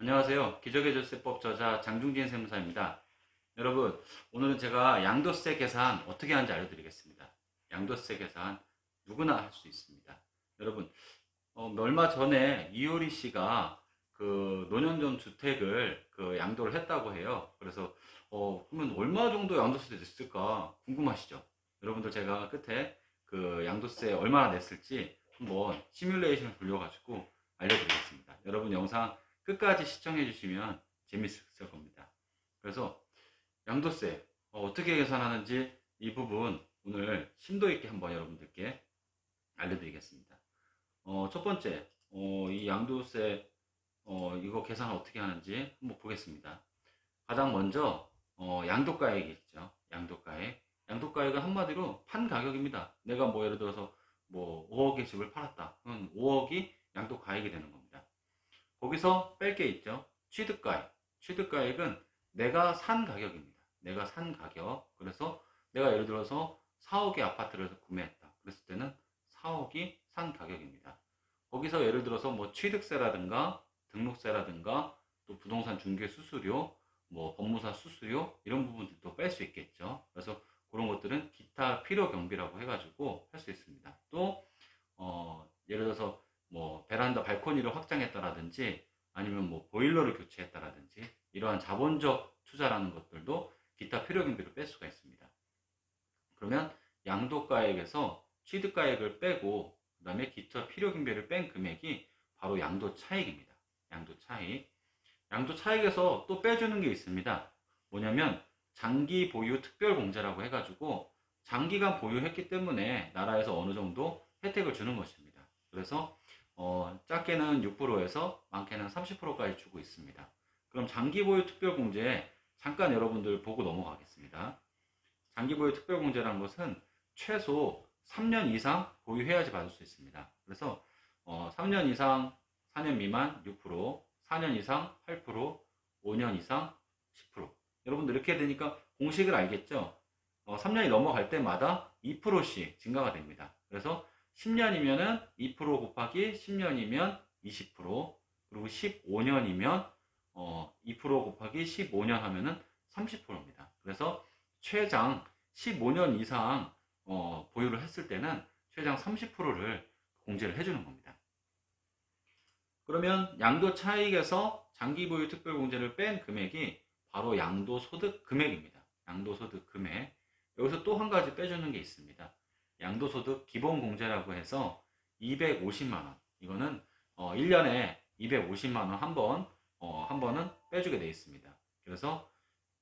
안녕하세요. 기적의 절세법 저자 장중진 세무사입니다. 여러분, 오늘은 제가 양도세 계산 어떻게 하는지 알려드리겠습니다. 양도세 계산 누구나 할 수 있습니다. 여러분, 얼마 전에 이효리 씨가 그 노년전 주택을 그 양도를 했다고 해요. 그래서 그러면 얼마 정도 양도세 냈을까 궁금하시죠? 여러분들 제가 끝에 그 양도세 얼마나 냈을지 한번 시뮬레이션을 돌려가지고 알려드리겠습니다. 여러분 영상 끝까지 시청해 주시면 재밌을 겁니다. 그래서 양도세 어떻게 계산하는지 이 부분 오늘 심도 있게 한번 여러분들께 알려드리겠습니다. 첫 번째, 이 양도세 이거 계산을 어떻게 하는지 한번 보겠습니다. 가장 먼저 양도가액이 있죠. 양도가액. 양도가액은 한마디로 판 가격입니다. 내가 뭐 예를 들어서 뭐 5억의 집을 팔았다. 그럼 5억이 양도가액이 되는 겁니다. 거기서 뺄 게 있죠. 취득가액. 취득가액은 내가 산 가격입니다. 내가 산 가격. 그래서 내가 예를 들어서 4억의 아파트를 구매했다. 그랬을 때는 4억이 산 가격입니다. 거기서 예를 들어서 뭐 취득세라든가 등록세라든가 또 부동산 중개 수수료, 뭐 법무사 수수료 이런 부분들도 뺄 수 있겠죠. 그래서 그런 것들은 기타 필요 경비라고 해가지고 할 수 있습니다. 또 예를 들어서 뭐 베란다 발코니를 확장했다라든지 아니면 뭐 보일러를 교체했다라든지 이러한 자본적 투자라는 것들도 기타 필요 경비를 뺄 수가 있습니다. 그러면 양도가액에서 취득가액을 빼고 그 다음에 기타 필요 경비를 뺀 금액이 바로 양도 차익입니다. 양도 차익. 양도 차익에서 또 빼주는 게 있습니다. 뭐냐면 장기 보유 특별 공제라고 해가지고 장기간 보유했기 때문에 나라에서 어느 정도 혜택을 주는 것입니다. 그래서 작게는 6%에서 많게는 30%까지 주고 있습니다. 그럼 장기 보유 특별 공제 잠깐 여러분들 보고 넘어가겠습니다. 장기 보유 특별 공제라는 것은 최소 3년 이상 보유해야지 받을 수 있습니다. 그래서 3년 이상 4년 미만 6%, 4년 이상 8%, 5년 이상 10%. 여러분들 이렇게 되니까 공식을 알겠죠? 3년이 넘어갈 때마다 2%씩 증가가 됩니다. 그래서 10년이면은 2% 곱하기 10년이면 20%, 그리고 15년이면 2% 곱하기 15년 하면은 30%입니다. 그래서 최장 15년 이상 보유를 했을 때는 최장 30%를 공제를 해주는 겁니다. 그러면 양도 차익에서 장기 보유 특별 공제를 뺀 금액이 바로 양도소득 금액입니다. 양도소득 금액. 여기서 또 한 가지 빼주는 게 있습니다. 양도소득 기본공제라고 해서 250만원. 이거는 1년에 250만원 한 번은 빼주게 되어 있습니다. 그래서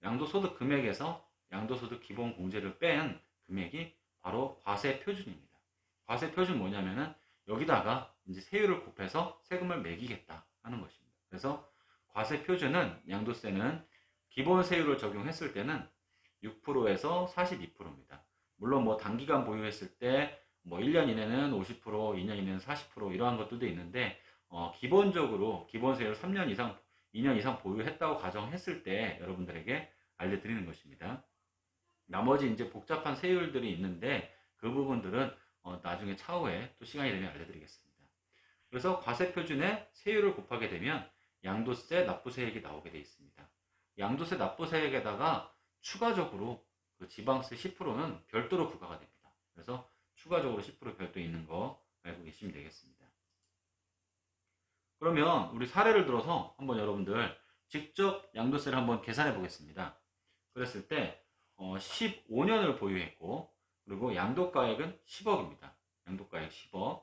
양도소득 금액에서 양도소득 기본공제를 뺀 금액이 바로 과세표준입니다. 과세표준 뭐냐면은 여기다가 이제 세율을 곱해서 세금을 매기겠다 하는 것입니다. 그래서 과세표준은 양도세는 기본 세율을 적용했을 때는 6%에서 42%입니다. 물론 뭐 단기간 보유했을 때 뭐 1년 이내는 50%, 2년 이내는 40% 이러한 것들도 있는데 기본적으로 기본 세율 3년 이상, 2년 이상 보유했다고 가정했을 때 여러분들에게 알려드리는 것입니다. 나머지 이제 복잡한 세율들이 있는데 그 부분들은 나중에 차후에 또 시간이 되면 알려드리겠습니다. 그래서 과세표준에 세율을 곱하게 되면 양도세, 납부세액이 나오게 되어 있습니다. 양도세, 납부세액에다가 추가적으로 그 지방세 10%는 별도로 부과가 됩니다. 그래서 추가적으로 10% 별도 있는 거 알고 계시면 되겠습니다. 그러면 우리 사례를 들어서 한번 여러분들 직접 양도세를 한번 계산해 보겠습니다. 그랬을 때 15년을 보유했고 그리고 양도가액은 10억입니다. 양도가액 10억.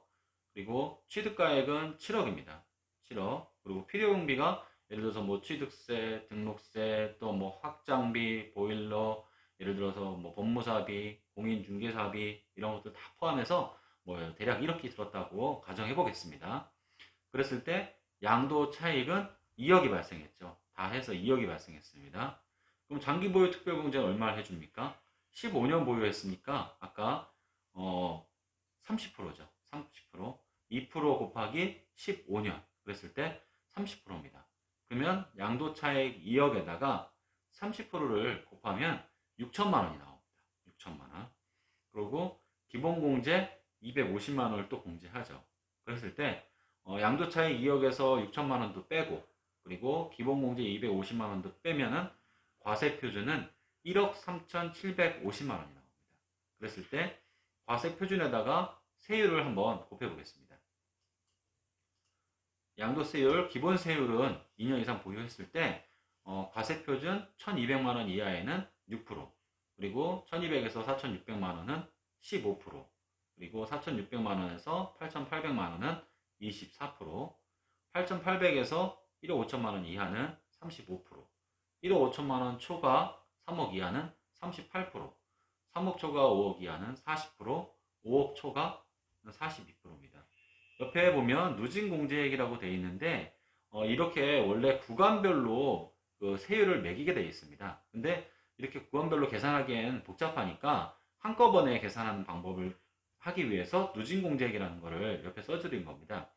그리고 취득가액은 7억입니다. 7억. 그리고 필요경비가 예를 들어서 뭐 취득세, 등록세, 또 뭐 확장비, 보일러, 예를 들어서 뭐 법무사비, 공인중개사비 이런 것들 다 포함해서 뭐 대략 이렇게 들었다고 가정해 보겠습니다. 그랬을 때 양도 차익은 2억이 발생했죠. 다 해서 2억이 발생했습니다. 그럼 장기 보유 특별공제는 얼마를 해줍니까? 15년 보유했으니까 아까 30%죠. 30%. 2% 곱하기 15년. 그랬을 때 30%입니다. 그러면 양도차익 2억에다가 30%를 곱하면 6천만 원이 나옵니다. 6천만 원. 그리고 기본공제 250만 원을 또 공제하죠. 그랬을 때 양도차익 2억에서 6천만 원도 빼고 그리고 기본공제 250만 원도 빼면은 과세표준은 1억 3,750만 원이 나옵니다. 그랬을 때 과세표준에다가 세율을 한번 곱해보겠습니다. 양도세율, 기본세율은 2년 이상 보유했을 때 과세표준 1,200만 원 이하에는 6%, 그리고 1,200에서 4,600만 원은 15%, 그리고 4,600만 원에서 8,800만 원은 24%, 8,800에서 1억 5천만 원 이하는 35%, 1억 5천만 원 초과 3억 이하는 38%, 3억 초과 5억 이하는 40%, 5억 초과 42%입니다. 옆에 보면 누진공제액이라고 되어 있는데 이렇게 원래 구간별로 그 세율을 매기게 되어 있습니다. 근데 이렇게 구간별로 계산하기엔 복잡하니까 한꺼번에 계산하는 방법을 하기 위해서 누진공제액이라는 거를 옆에 써드린 겁니다.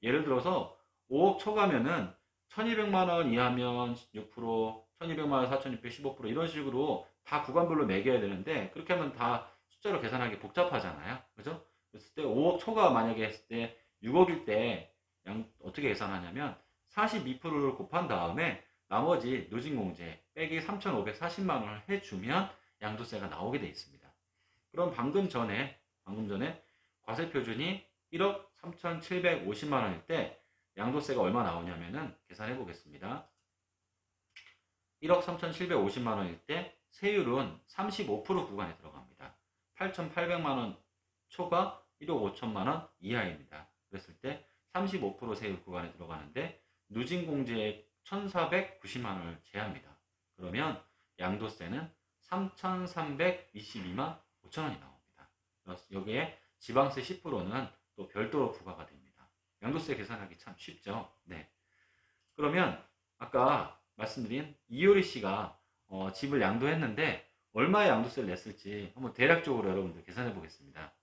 예를 들어서 5억 초과면은 1200만 원 이하면 6%, 1200만 원 4600, 15% 이런 식으로 다 구간별로 매겨야 되는데 그렇게 하면 다 숫자로 계산하기 복잡하잖아요. 그죠? 그랬을 때 5억 초과 만약에 했을 때 6억일 때 어떻게 계산하냐면 42%를 곱한 다음에 나머지 누진공제 빼기 3,540만 원을 해주면 양도세가 나오게 돼 있습니다. 그럼 방금 전에 과세표준이 1억 3,750만 원일 때 양도세가 얼마 나오냐면은 계산해 보겠습니다. 1억 3,750만 원일 때 세율은 35% 구간에 들어갑니다. 8,800만 원 초과 1억 5천만 원 이하입니다. 그랬을 때 35% 세율 구간에 들어가는데 누진공제액 1,490만 원을 제합니다. 그러면 양도세는 3,322만 5천 원이 나옵니다. 여기에 지방세 10%는 또 별도로 부과가 됩니다. 양도세 계산하기 참 쉽죠. 네. 그러면 아까 말씀드린 이효리 씨가 집을 양도했는데 얼마의 양도세를 냈을지 한번 대략적으로 여러분들 계산해 보겠습니다.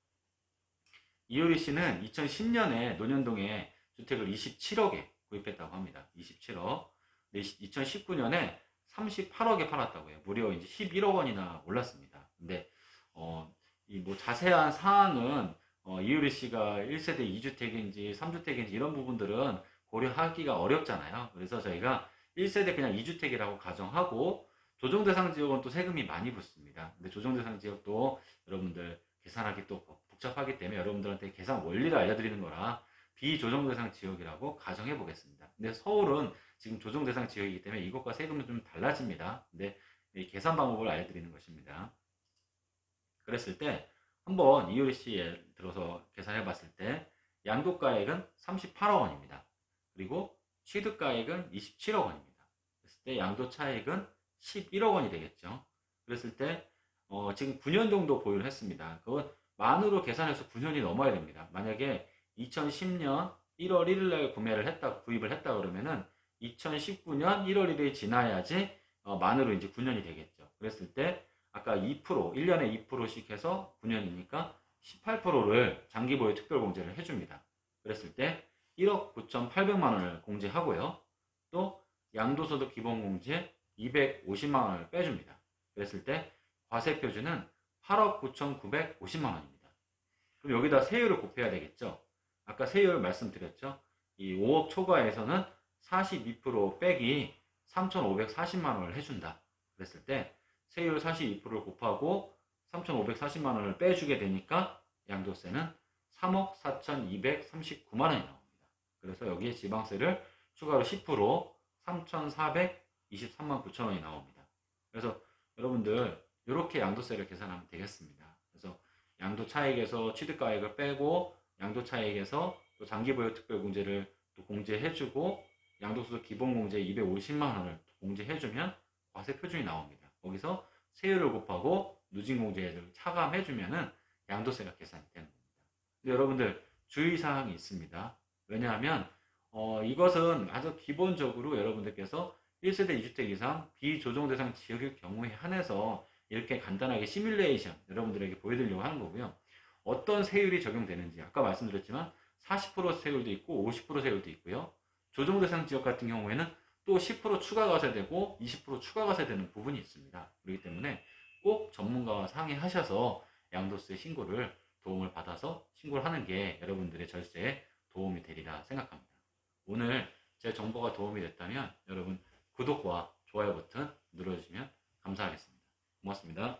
이효리 씨는 2010년에 논현동에 주택을 27억에 구입했다고 합니다. 27억. 2019년에 38억에 팔았다고 해요. 무려 이제 11억 원이나 올랐습니다. 근데 이 뭐 자세한 사항은 이효리 씨가 1세대 2주택인지 3주택인지 이런 부분들은 고려하기가 어렵잖아요. 그래서 저희가 1세대 그냥 2주택이라고 가정하고 조정대상 지역은 또 세금이 많이 붙습니다. 근데 조정대상 지역도 여러분들 계산하기 또 복잡하기 때문에 여러분들한테 계산 원리를 알려드리는 거라 비조정대상 지역이라고 가정해 보겠습니다. 근데 서울은 지금 조정대상 지역이기 때문에 이것과 세금은 좀 달라집니다. 근데 이 계산 방법을 알려드리는 것입니다. 그랬을 때 한번 이효리 씨 예를 들어서 계산해 봤을 때 양도가액은 38억 원입니다. 그리고 취득가액은 27억 원입니다. 그랬을 때 양도 차익은 11억 원이 되겠죠. 그랬을 때 지금 9년 정도 보유를 했습니다. 그건 만으로 계산해서 9년이 넘어야 됩니다. 만약에 2010년 1월 1일 날 구입을 했다 그러면은 2019년 1월 1일이 지나야지 만으로 이제 9년이 되겠죠. 그랬을 때 아까 2%, 1년에 2%씩 해서 9년이니까 18%를 장기보유 특별공제를 해줍니다. 그랬을 때 1억 9,800만 원을 공제하고요. 또 양도소득 기본공제 250만 원을 빼줍니다. 그랬을 때 과세표준은 8억 9,950만 원입니다. 그럼 여기다 세율을 곱해야 되겠죠. 아까 세율 말씀드렸죠. 이 5억 초과에서는 42% 빼기 3,540만 원을 해준다. 그랬을 때 세율 42%를 곱하고 3,540만 원을 빼주게 되니까 양도세는 3억 4,239만 원이 나옵니다. 그래서 여기에 지방세를 추가로 10% 3,423만 9천 원이 나옵니다. 그래서 여러분들 이렇게 양도세를 계산하면 되겠습니다. 그래서 양도 차익에서 취득가액을 빼고 양도 차익에서 또 장기보유 특별공제를 또 공제해주고 양도소득 기본공제 250만 원을 공제해주면 과세표준이 나옵니다. 거기서 세율을 곱하고 누진공제를 차감해주면은 양도세가 계산이 되는 겁니다. 근데 여러분들 주의사항이 있습니다. 왜냐하면 이것은 아주 기본적으로 여러분들께서 1세대 2주택 이상 비조정대상 지역일 경우에 한해서 이렇게 간단하게 시뮬레이션 여러분들에게 보여드리려고 하는 거고요. 어떤 세율이 적용되는지 아까 말씀드렸지만 40% 세율도 있고 50% 세율도 있고요. 조정대상 지역 같은 경우에는 또 10% 추가 과세되고 20% 추가 과세되는 부분이 있습니다. 그렇기 때문에 꼭 전문가와 상의하셔서 양도세 신고를 도움을 받아서 신고를 하는 게 여러분들의 절세에 도움이 되리라 생각합니다. 오늘 제 정보가 도움이 됐다면 여러분 구독과 좋아요 버튼 눌러주시면 감사하겠습니다. 고맙습니다.